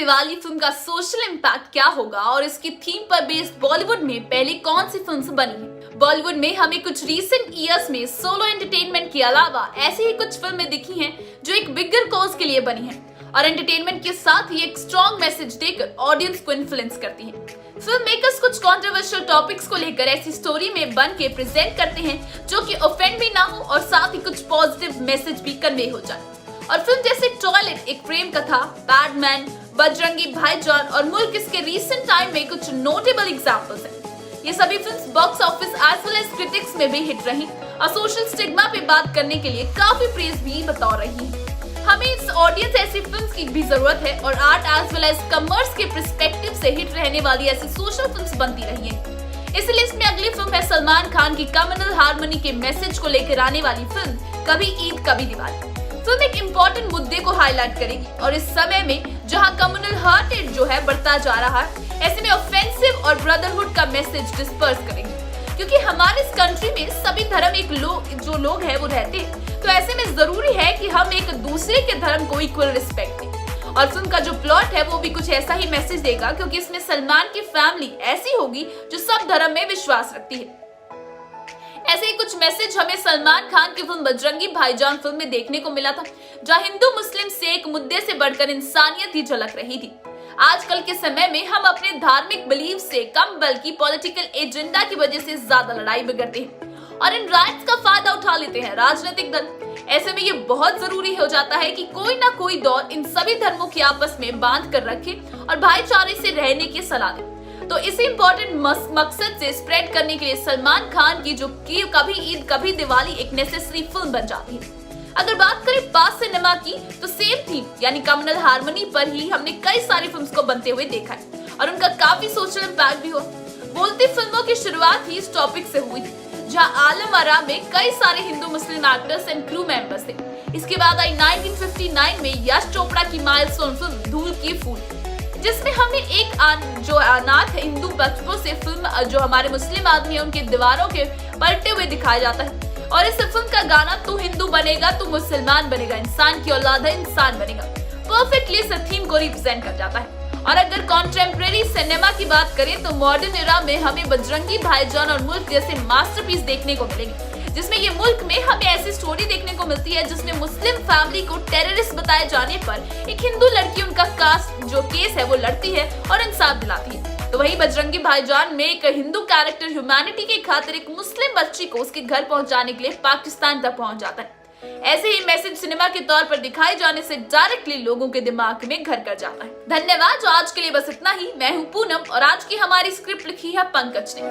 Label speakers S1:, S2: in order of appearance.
S1: Diwali film का social impact क्या होगा और इसकी थीम पर बेस्ड बॉलीवुड में पहले कौन सी फिल्म बनी है। बॉलीवुड में हमें कुछ रीसेंट ईयर्स में सोलो एंटरटेनमेंट के अलावा ऐसी ही कुछ फिल्में दिखी हैं जो एक बिगर कॉज के लिए बनी हैं और एंटरटेनमेंट के साथ ही एक स्ट्रॉन्ग मैसेज देकर ऑडियंस को इन्फ्लुएंस करती हैं। फिल्म मेकर्स कुछ कंट्रोवर्शियल टॉपिक्स को लेकर ऐसी स्टोरी में बन के प्रेजेंट करते हैं जो कि ऑफेंड भी ना हो और साथ ही कुछ पॉजिटिव मैसेज भी कन्वे हो जाए। और फिल्म जैसे टॉयलेट एक प्रेम कथा, बैडमैन, बजरंगी भाईजान और मुल्क इसके रीसेंट टाइम में कुछ नोटेबल एग्जांपल्स हैं। ये सभी films box office as well as critics में भी हिट रही और सोशल स्टिग्मा पे बात करने के लिए काफी प्रेज भी बता रही है। हमें इस ऑडियंस ऐसी फिल्म्स की भी जरूरत है और art as well as commerce के पर्सपेक्टिव से हिट रहने वाली ऐसी सोशल फिल्म्स बनती रही है। इस लिस्ट में अगली फिल्म है सलमान खान की कम्युनल हार्मनी के मैसेज को लेकर आने वाली फिल्म कभी ईद कभी दिवाली। फिल्म एक इम्पोर्टेंट मुद्दे को हाईलाइट करेगी और इस समय में जहां कम्युनल हार्टेड जो है बढ़ता जा रहा है, ऐसे में ऑफेंसिव और ब्रदरहुड का मैसेज डिस्पर्स करेंगे क्योंकि हमारे इस कंट्री में सभी धर्म एक जो लोग हैं वो रहते हैं, तो ऐसे में जरूरी है कि हम एक दूसरे के धर्म को इक्वल रिस्पेक्ट दें। और फिल्म का जो प्लॉट है वो भी कुछ ऐसा ही मैसेज देगा क्योंकि इसमें सलमान की फैमिली ऐसी होगी जो सब धर्म में विश्वास रखती है। ऐसे ही कुछ मैसेज हमें सलमान खान की फिल्म बजरंगी भाईजान फिल्म में देखने को मिला था, जहां हिंदू मुस्लिम से एक मुद्दे से बढ़कर इंसानियत ही झलक रही थी। आजकल के समय में हम अपने धार्मिक बिलीफ से कम बल्कि पॉलिटिकल एजेंडा की वजह से ज्यादा लड़ाई बिगड़ते हैं और इन राइट्स का फायदा उठा लेते हैं राजनीतिक दल। ऐसे में ये बहुत जरूरी हो जाता है कि कोई ना कोई दौर इन सभी धर्मों की आपस में बांध कर रखे और भाईचारे से रहने की सलाह दे। तो इसी इम्पोर्टेंट मकसद से स्प्रेड करने के लिए सलमान खान की जो कि कभी ईद कभी दिवाली एक नेसेसरी फिल्म बन जाती है। अगर बात करें पास सिनेमा की तो सेम थीम यानी कम्युनल हार्मनी पर ही हमने कई सारी फिल्म्स को बनते हुए देखा है और उनका काफी सोशल इम्पैक्ट भी हो। बोलती फिल्मों की शुरुआत ही इस टॉपिक से हुई थी, जहां आलम आरा में कई सारे हिंदू मुस्लिम एक्टर्स एंड क्रू मेंबर्स थे। इसके बाद आई 1959 में यश चोपड़ा की माइलस्टोन फिल्म धूल की फूल, जिसमें हमें एक जो अनाथ हिंदू बच्चों से फिल्म जो हमारे मुस्लिम आदमी है उनके दीवारों के पलटे हुए दिखाया जाता है और इस फिल्म का गाना तू हिंदू बनेगा तू मुसलमान बनेगा, इंसान की औलाद है इंसान बनेगा, परफेक्टली इस थीम को रिप्रेजेंट कर जाता है। और अगर कॉन्टेम्परेरी सिनेमा की बात करें तो मॉडर्न एरा में हमें बजरंगी भाईजान और मुल्क जैसे मास्टरपीस देखने को मिलेंगे, जिसमें ये मुल्क में हमें ऐसी स्टोरी देखने को मिलती है जिसमें मुस्लिम फैमिली को टेररिस्ट बताए जाने पर एक हिंदू लड़की उनका कास्ट जो केस है वो लड़ती है और इंसाफ दिलाती है। तो वही बजरंगी भाईजान में एक हिंदू कैरेक्टर ह्यूमैनिटी की खातिर एक मुस्लिम बच्ची को उसके घर पहुंचाने के लिए पाकिस्तान तक पहुंच जाता है। ऐसे ही मैसेज सिनेमा के तौर पर दिखाए जाने से डायरेक्टली लोगों के दिमाग में घर कर जाता है। धन्यवाद। आज के लिए बस इतना ही। मैं हूँ पूनम और आज की हमारी स्क्रिप्ट लिखी है पंकज ने।